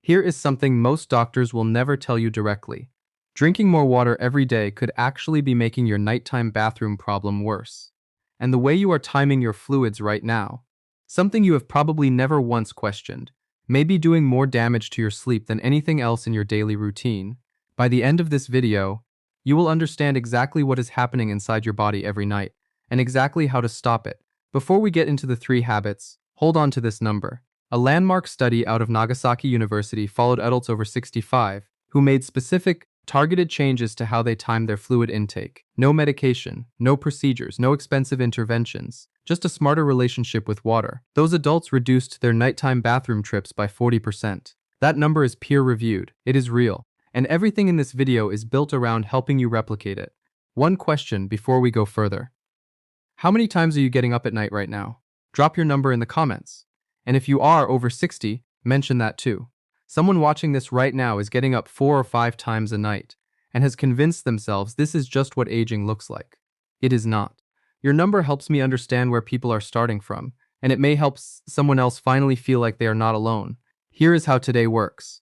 Here is something most doctors will never tell you directly. Drinking more water every day could actually be making your nighttime bathroom problem worse. And the way you are timing your fluids right now, something you have probably never once questioned, may be doing more damage to your sleep than anything else in your daily routine. By the end of this video, you will understand exactly what is happening inside your body every night, and exactly how to stop it. Before we get into the 3 habits, hold on to this number. A landmark study out of Nagasaki University followed adults over 65 who made specific, targeted changes to how they timed their fluid intake. No medication, no procedures, no expensive interventions, just a smarter relationship with water. Those adults reduced their nighttime bathroom trips by 40%. That number is peer-reviewed, it is real, and everything in this video is built around helping you replicate it. One question before we go further. How many times are you getting up at night right now? Drop your number in the comments. And if you are over 60, mention that too. Someone watching this right now is getting up 4 or 5 times a night and has convinced themselves this is just what aging looks like. It is not. Your number helps me understand where people are starting from, and it may help someone else finally feel like they are not alone. Here is how today works.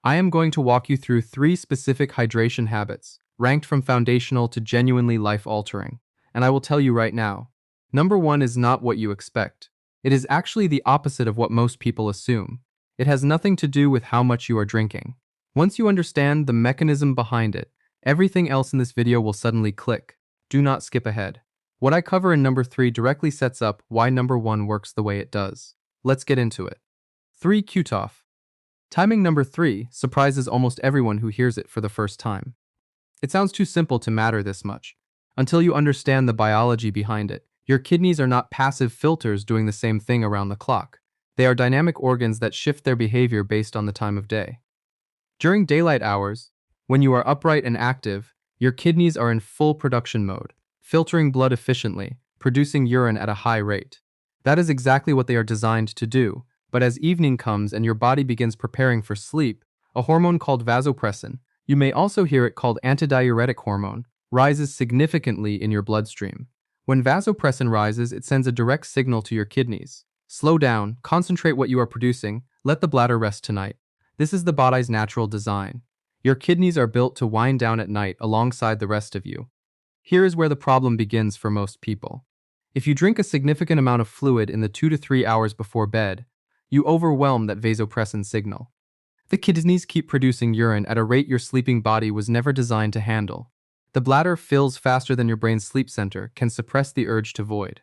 I am going to walk you through 3 specific hydration habits, ranked from foundational to genuinely life-altering. And I will tell you right now, number 1 is not what you expect. It is actually the opposite of what most people assume. It has nothing to do with how much you are drinking. Once you understand the mechanism behind it, everything else in this video will suddenly click. Do not skip ahead. What I cover in number 3 directly sets up why number 1 works the way it does. Let's get into it. 3. Cutoff. Timing number 3 surprises almost everyone who hears it for the first time. It sounds too simple to matter this much, until you understand the biology behind it. Your kidneys are not passive filters doing the same thing around the clock. They are dynamic organs that shift their behavior based on the time of day. During daylight hours, when you are upright and active, your kidneys are in full production mode, filtering blood efficiently, producing urine at a high rate. That is exactly what they are designed to do, but as evening comes and your body begins preparing for sleep, a hormone called vasopressin, you may also hear it called antidiuretic hormone, rises significantly in your bloodstream. When vasopressin rises, it sends a direct signal to your kidneys. Slow down, concentrate what you are producing, let the bladder rest tonight. This is the body's natural design. Your kidneys are built to wind down at night alongside the rest of you. Here is where the problem begins for most people. If you drink a significant amount of fluid in the 2 to 3 hours before bed, you overwhelm that vasopressin signal. The kidneys keep producing urine at a rate your sleeping body was never designed to handle. The bladder fills faster than your brain's sleep center can suppress the urge to void.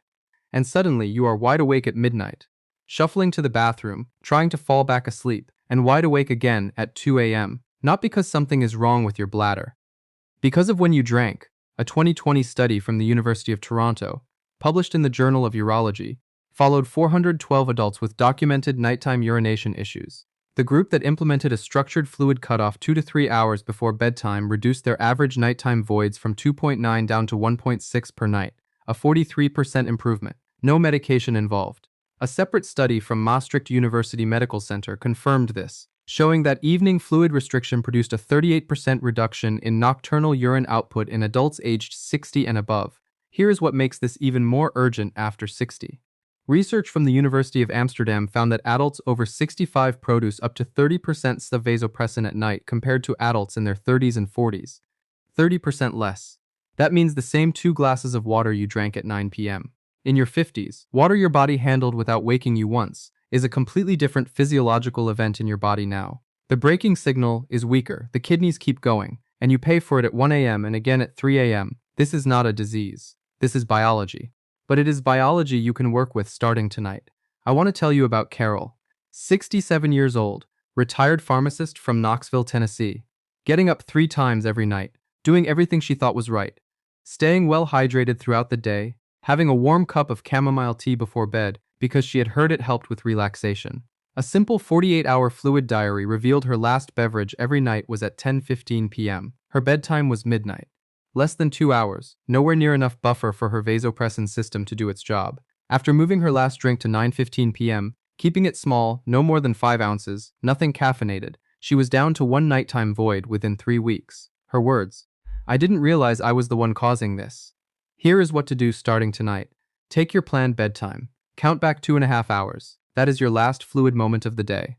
And suddenly you are wide awake at midnight, shuffling to the bathroom, trying to fall back asleep, and wide awake again at 2 a.m., not because something is wrong with your bladder. Because of when you drank. A 2020 study from the University of Toronto, published in the Journal of Urology, followed 412 adults with documented nighttime urination issues. The group that implemented a structured fluid cutoff 2 to 3 hours before bedtime reduced their average nighttime voids from 2.9 down to 1.6 per night, a 43% improvement. No medication involved. A separate study from Maastricht University Medical Center confirmed this, showing that evening fluid restriction produced a 38% reduction in nocturnal urine output in adults aged 60 and above. Here is what makes this even more urgent after 60. Research from the University of Amsterdam found that adults over 65 produce up to 30% of vasopressin at night compared to adults in their 30s and 40s. 30% less. That means the same 2 glasses of water you drank at 9 p.m. In your 50s, water your body handled without waking you once is a completely different physiological event in your body now. The braking signal is weaker, the kidneys keep going, and you pay for it at 1 a.m. and again at 3 a.m. This is not a disease. This is biology. But it is biology you can work with starting tonight. I want to tell you about Carol, 67 years old, retired pharmacist from Knoxville, Tennessee, getting up 3 times every night, doing everything she thought was right, staying well hydrated throughout the day, having a warm cup of chamomile tea before bed because she had heard it helped with relaxation. A simple 48-hour fluid diary revealed her last beverage every night was at 10:15 p.m. Her bedtime was midnight. Less than 2 hours, nowhere near enough buffer for her vasopressin system to do its job. After moving her last drink to 9:15 p.m., keeping it small, no more than 5 ounces, nothing caffeinated, she was down to 1 nighttime void within 3 weeks. Her words, "I didn't realize I was the one causing this." Here is what to do starting tonight. Take your planned bedtime. Count back 2.5 hours. That is your last fluid moment of the day.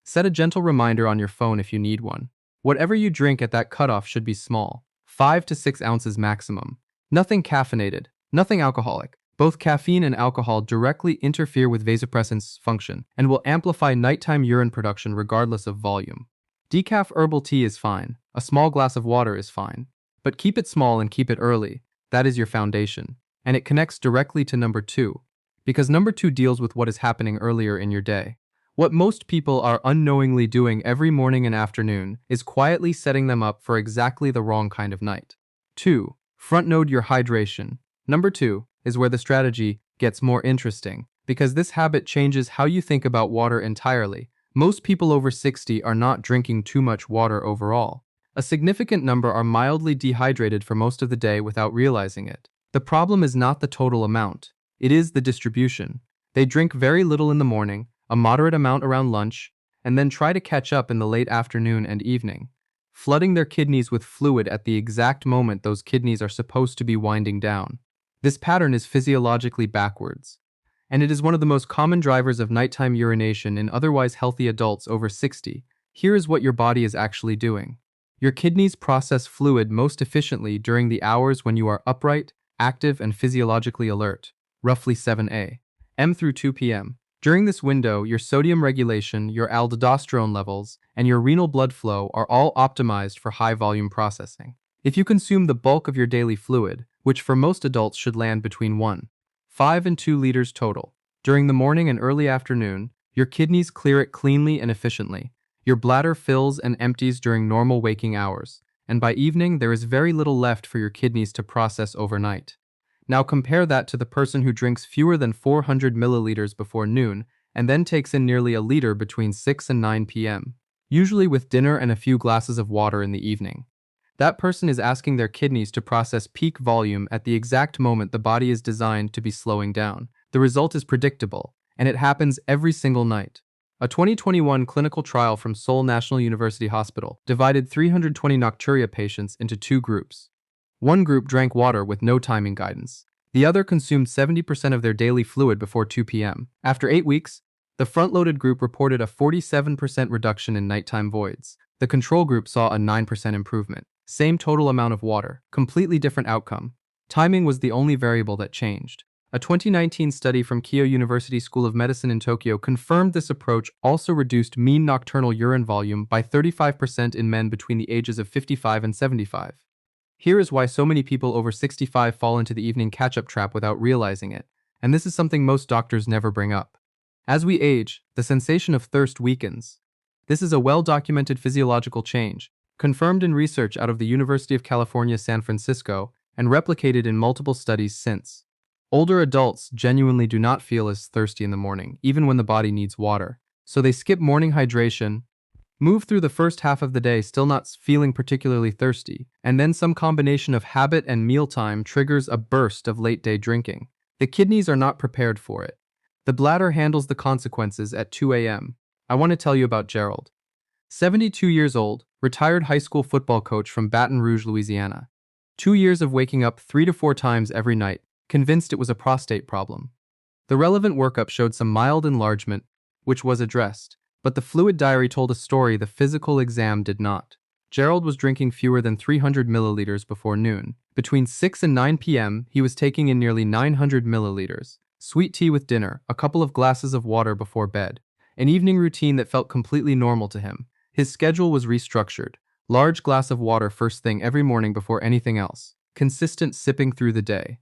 Set a gentle reminder on your phone if you need one. Whatever you drink at that cutoff should be small, 5 to 6 ounces maximum. Nothing caffeinated, nothing alcoholic. Both caffeine and alcohol directly interfere with vasopressin's function and will amplify nighttime urine production regardless of volume. Decaf herbal tea is fine. A small glass of water is fine. But keep it small and keep it early. That is your foundation. And it connects directly to number 2. Because number 2 deals with what is happening earlier in your day. What most people are unknowingly doing every morning and afternoon is quietly setting them up for exactly the wrong kind of night. 2. Front load your hydration. Number 2 is where the strategy gets more interesting, because this habit changes how you think about water entirely. Most people over 60 are not drinking too much water overall. A significant number are mildly dehydrated for most of the day without realizing it. The problem is not the total amount, it is the distribution. They drink very little in the morning, a moderate amount around lunch, and then try to catch up in the late afternoon and evening, flooding their kidneys with fluid at the exact moment those kidneys are supposed to be winding down. This pattern is physiologically backwards, and it is one of the most common drivers of nighttime urination in otherwise healthy adults over 60. Here is what your body is actually doing. Your kidneys process fluid most efficiently during the hours when you are upright, active, and physiologically alert, roughly 7 a.m. through 2 p.m. During this window, your sodium regulation, your aldosterone levels, and your renal blood flow are all optimized for high-volume processing. If you consume the bulk of your daily fluid, which for most adults should land between 1.5 and 2 liters total, during the morning and early afternoon, your kidneys clear it cleanly and efficiently. Your bladder fills and empties during normal waking hours, and by evening there is very little left for your kidneys to process overnight. Now compare that to the person who drinks fewer than 400 milliliters before noon and then takes in nearly a liter between 6 and 9 p.m., usually with dinner and a few glasses of water in the evening. That person is asking their kidneys to process peak volume at the exact moment the body is designed to be slowing down. The result is predictable, and it happens every single night. A 2021 clinical trial from Seoul National University Hospital divided 320 nocturia patients into 2 groups. One group drank water with no timing guidance. The other consumed 70% of their daily fluid before 2 p.m. After 8 weeks, the front-loaded group reported a 47% reduction in nighttime voids. The control group saw a 9% improvement. Same total amount of water, completely different outcome. Timing was the only variable that changed. A 2019 study from Keio University School of Medicine in Tokyo confirmed this approach also reduced mean nocturnal urine volume by 35% in men between the ages of 55 and 75. Here is why so many people over 65 fall into the evening catch-up trap without realizing it, and this is something most doctors never bring up. As we age, the sensation of thirst weakens. This is a well-documented physiological change, confirmed in research out of the University of California, San Francisco, and replicated in multiple studies since. Older adults genuinely do not feel as thirsty in the morning, even when the body needs water, so they skip morning hydration, move through the first half of the day still not feeling particularly thirsty, and then some combination of habit and mealtime triggers a burst of late-day drinking. The kidneys are not prepared for it. The bladder handles the consequences at 2 a.m. I want to tell you about Gerald. 72 years old, retired high school football coach from Baton Rouge, Louisiana. 2 years of waking up 3 to 4 times every night, convinced it was a prostate problem. The relevant workup showed some mild enlargement, which was addressed, but the fluid diary told a story the physical exam did not. Gerald was drinking fewer than 300 milliliters before noon. Between 6 and 9 p.m., he was taking in nearly 900 milliliters. Sweet tea with dinner, a couple of glasses of water before bed. An evening routine that felt completely normal to him. His schedule was restructured. Large glass of water first thing every morning before anything else. Consistent sipping through the day.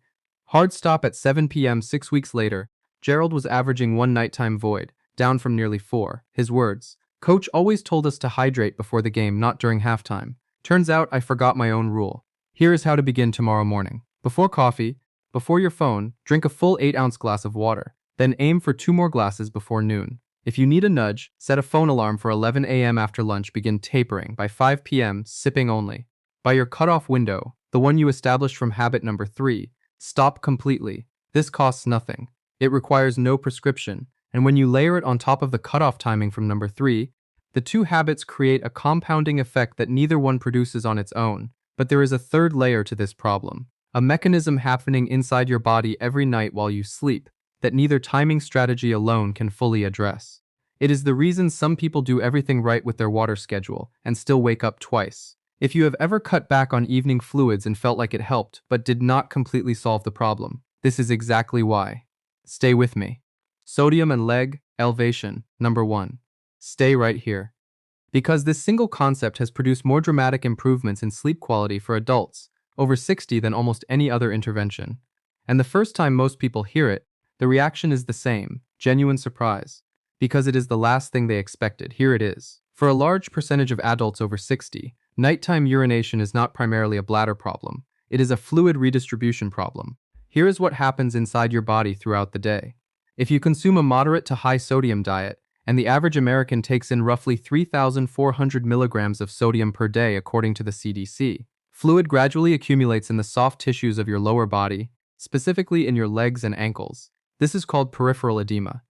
Hard stop at 7 p.m. 6 weeks later, Gerald was averaging 1 nighttime void, down from nearly 4. His words, "Coach always told us to hydrate before the game, not during halftime. Turns out I forgot my own rule. Here is how to begin tomorrow morning. Before coffee, before your phone, drink a full 8-ounce glass of water. Then aim for 2 more glasses before noon. If you need a nudge, set a phone alarm for 11 a.m. after lunch. Begin tapering. By 5 p.m., sipping only. By your cutoff window, the one you established from habit number 3, stop completely. This costs nothing. It requires no prescription, and when you layer it on top of the cutoff timing from number 3, the 2 habits create a compounding effect that neither one produces on its own. But there is a third layer to this problem. A mechanism happening inside your body every night while you sleep that neither timing strategy alone can fully address. It is the reason some people do everything right with their water schedule and still wake up twice. If you have ever cut back on evening fluids and felt like it helped but did not completely solve the problem, this is exactly why. Stay with me. Sodium and leg elevation, number 1. Stay right here. Because this single concept has produced more dramatic improvements in sleep quality for adults over 60 than almost any other intervention. And the first time most people hear it, the reaction is the same, genuine surprise. Because it is the last thing they expected, here it is. For a large percentage of adults over 60, nighttime urination is not primarily a bladder problem. It is a fluid redistribution problem. Here is what happens inside your body throughout the day. If you consume a moderate to high sodium diet, and the average American takes in roughly 3,400 milligrams of sodium per day according to the CDC, fluid gradually accumulates in the soft tissues of your lower body, specifically in your legs and ankles. This is called peripheral edema.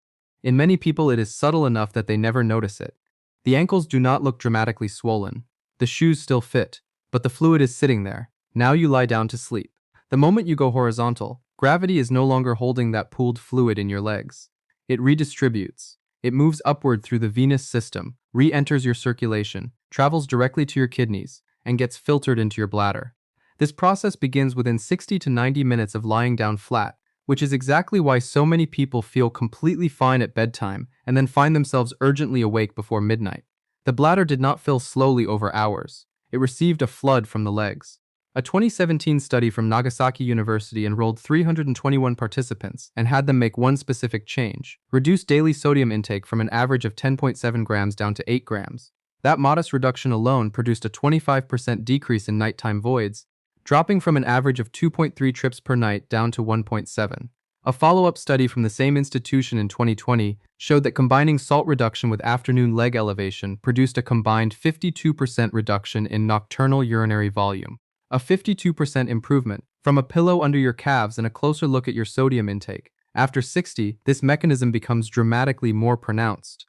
In many people, it is subtle enough that they never notice it. The ankles do not look dramatically swollen. The shoes still fit, but the fluid is sitting there. Now you lie down to sleep. The moment you go horizontal, gravity is no longer holding that pooled fluid in your legs. It redistributes. It moves upward through the venous system, re-enters your circulation, travels directly to your kidneys, and gets filtered into your bladder. This process begins within 60 to 90 minutes of lying down flat, which is exactly why so many people feel completely fine at bedtime and then find themselves urgently awake before midnight. The bladder did not fill slowly over hours. It received a flood from the legs. A 2017 study from Nagasaki University enrolled 321 participants and had them make one specific change: reduce daily sodium intake from an average of 10.7 grams down to 8 grams. That modest reduction alone produced a 25% decrease in nighttime voids, dropping from an average of 2.3 trips per night down to 1.7. A follow-up study from the same institution in 2020 showed that combining salt reduction with afternoon leg elevation produced a combined 52% reduction in nocturnal urinary volume. A 52% improvement. From a pillow under your calves and a closer look at your sodium intake. After 60, this mechanism becomes dramatically more pronounced.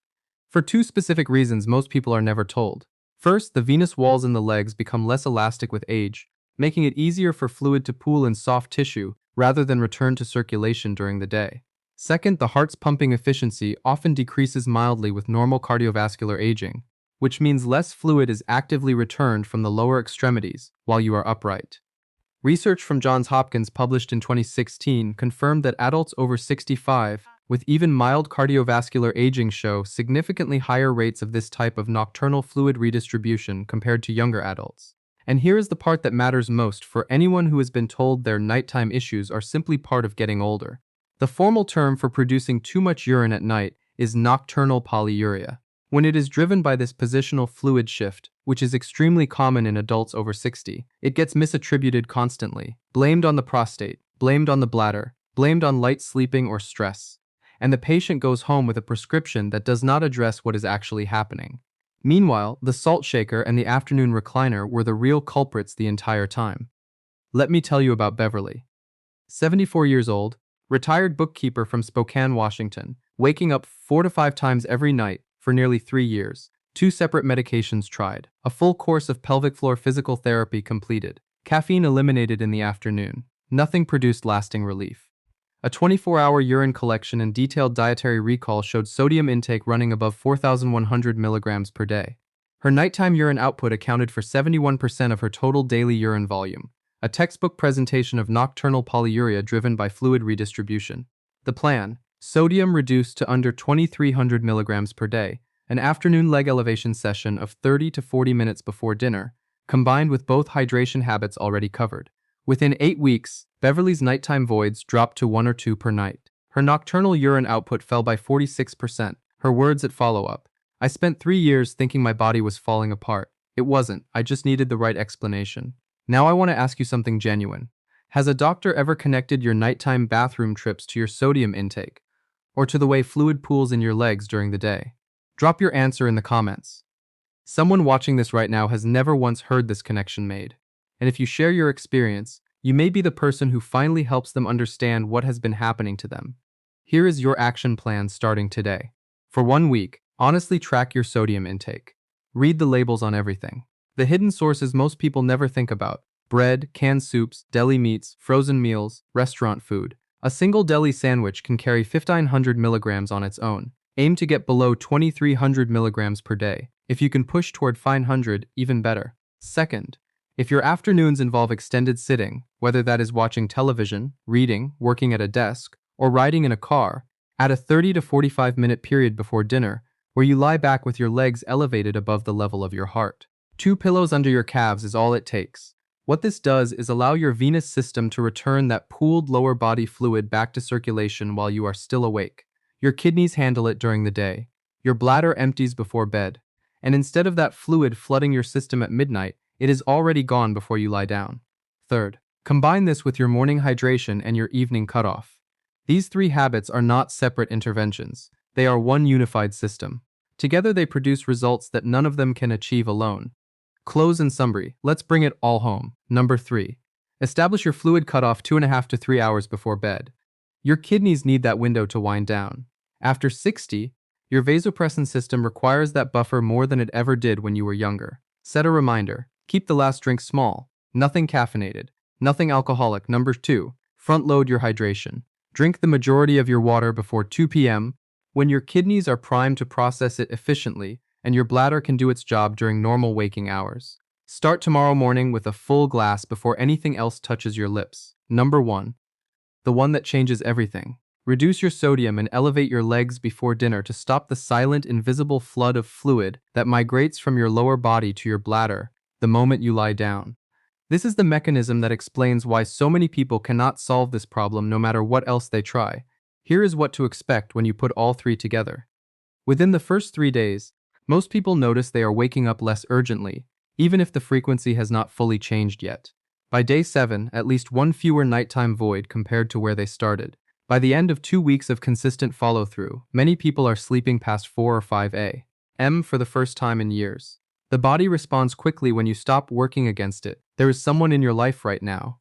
For two specific reasons most people are never told. First, the venous walls in the legs become less elastic with age, making it easier for fluid to pool in soft tissue rather than return to circulation during the day. Second, the heart's pumping efficiency often decreases mildly with normal cardiovascular aging, which means less fluid is actively returned from the lower extremities while you are upright. Research from Johns Hopkins published in 2016 confirmed that adults over 65 with even mild cardiovascular aging show significantly higher rates of this type of nocturnal fluid redistribution compared to younger adults. And here is the part that matters most for anyone who has been told their nighttime issues are simply part of getting older. The formal term for producing too much urine at night is nocturnal polyuria. When it is driven by this positional fluid shift, which is extremely common in adults over 60, it gets misattributed constantly, blamed on the prostate, blamed on the bladder, blamed on light sleeping or stress. And the patient goes home with a prescription that does not address what is actually happening. Meanwhile, the salt shaker and the afternoon recliner were the real culprits the entire time. Let me tell you about Beverly. 74 years old, retired bookkeeper from Spokane, Washington, waking up 4 to 5 times every night for nearly 3 years. 2 separate medications tried, a full course of pelvic floor physical therapy completed, caffeine eliminated in the afternoon. Nothing produced lasting relief. A 24-hour urine collection and detailed dietary recall showed sodium intake running above 4,100 milligrams per day. Her nighttime urine output accounted for 71% of her total daily urine volume, a textbook presentation of nocturnal polyuria driven by fluid redistribution. The plan: sodium reduced to under 2,300 milligrams per day, an afternoon leg elevation session of 30 to 40 minutes before dinner, combined with both hydration habits already covered. Within 8 weeks, Beverly's nighttime voids dropped to 1 or 2 per night. Her nocturnal urine output fell by 46%. Her words at follow-up: "I spent 3 years thinking my body was falling apart. It wasn't, I just needed the right explanation." Now I want to ask you something genuine. Has a doctor ever connected your nighttime bathroom trips to your sodium intake, or to the way fluid pools in your legs during the day? Drop your answer in the comments. Someone watching this right now has never once heard this connection made. And if you share your experience, you may be the person who finally helps them understand what has been happening to them. Here is your action plan starting today. For 1 week, honestly track your sodium intake. Read the labels on everything. The hidden sources most people never think about: bread, canned soups, deli meats, frozen meals, restaurant food. A single deli sandwich can carry 1,500 milligrams on its own. Aim to get below 2300 milligrams per day. If you can push toward 500, even better. Second, if your afternoons involve extended sitting, whether that is watching television, reading, working at a desk, or riding in a car, add a 30 to 45-minute period before dinner where you lie back with your legs elevated above the level of your heart. 2 pillows under your calves is all it takes. What this does is allow your venous system to return that pooled lower body fluid back to circulation while you are still awake. Your kidneys handle it during the day. Your bladder empties before bed. And instead of that fluid flooding your system at midnight, it is already gone before you lie down. Third, combine this with your morning hydration and your evening cutoff. These 3 habits are not separate interventions. They are one unified system. Together they produce results that none of them can achieve alone. Close and summary. Let's bring it all home. Number 3. Establish your fluid cutoff 2.5 to 3 hours before bed. Your kidneys need that window to wind down. After 60, your vasopressin system requires that buffer more than it ever did when you were younger. Set a reminder. Keep the last drink small. Nothing caffeinated. Nothing alcoholic. Number 2. Front load your hydration. Drink the majority of your water before 2 p.m. when your kidneys are primed to process it efficiently and your bladder can do its job during normal waking hours. Start tomorrow morning with a full glass before anything else touches your lips. Number 1. The one that changes everything. Reduce your sodium and elevate your legs before dinner to stop the silent, invisible flood of fluid that migrates from your lower body to your bladder the moment you lie down. This is the mechanism that explains why so many people cannot solve this problem no matter what else they try. Here is what to expect when you put all 3 together. Within the first 3 days, most people notice they are waking up less urgently, even if the frequency has not fully changed yet. By day 7, at least 1 fewer nighttime void compared to where they started. By the end of 2 weeks of consistent follow-through, many people are sleeping past 4 or 5 a.m. for the first time in years. The body responds quickly when you stop working against it. There is someone in your life right now.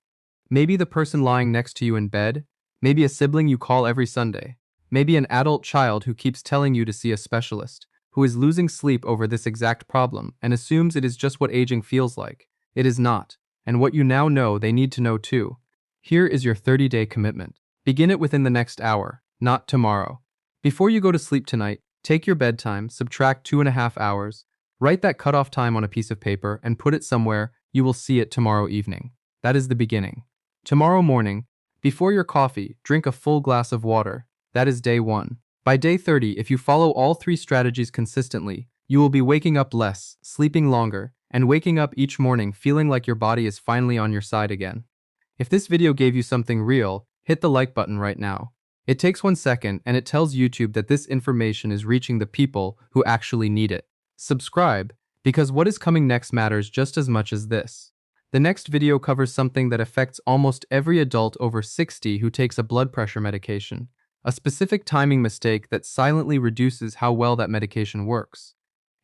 Maybe the person lying next to you in bed, maybe a sibling you call every Sunday, maybe an adult child who keeps telling you to see a specialist, who is losing sleep over this exact problem and assumes it is just what aging feels like. It is not. And what you now know, they need to know too. Here is your 30-day commitment. Begin it within the next hour, not tomorrow. Before you go to sleep tonight, take your bedtime, subtract 2.5 hours, write that cutoff time on a piece of paper and put it somewhere you will see it tomorrow evening. That is the beginning. Tomorrow morning, before your coffee, drink a full glass of water. That is day 1. By day 30, if you follow all 3 strategies consistently, you will be waking up less, sleeping longer, and waking up each morning feeling like your body is finally on your side again. If this video gave you something real, hit the like button right now. It takes 1 second and it tells YouTube that this information is reaching the people who actually need it. Subscribe, because what is coming next matters just as much as this. The next video covers something that affects almost every adult over 60 who takes a blood pressure medication. A specific timing mistake that silently reduces how well that medication works.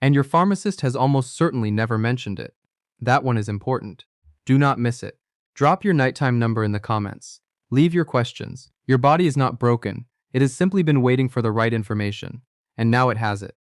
And your pharmacist has almost certainly never mentioned it. That one is important. Do not miss it. Drop your nighttime number in the comments. Leave your questions. Your body is not broken. It has simply been waiting for the right information. And now it has it.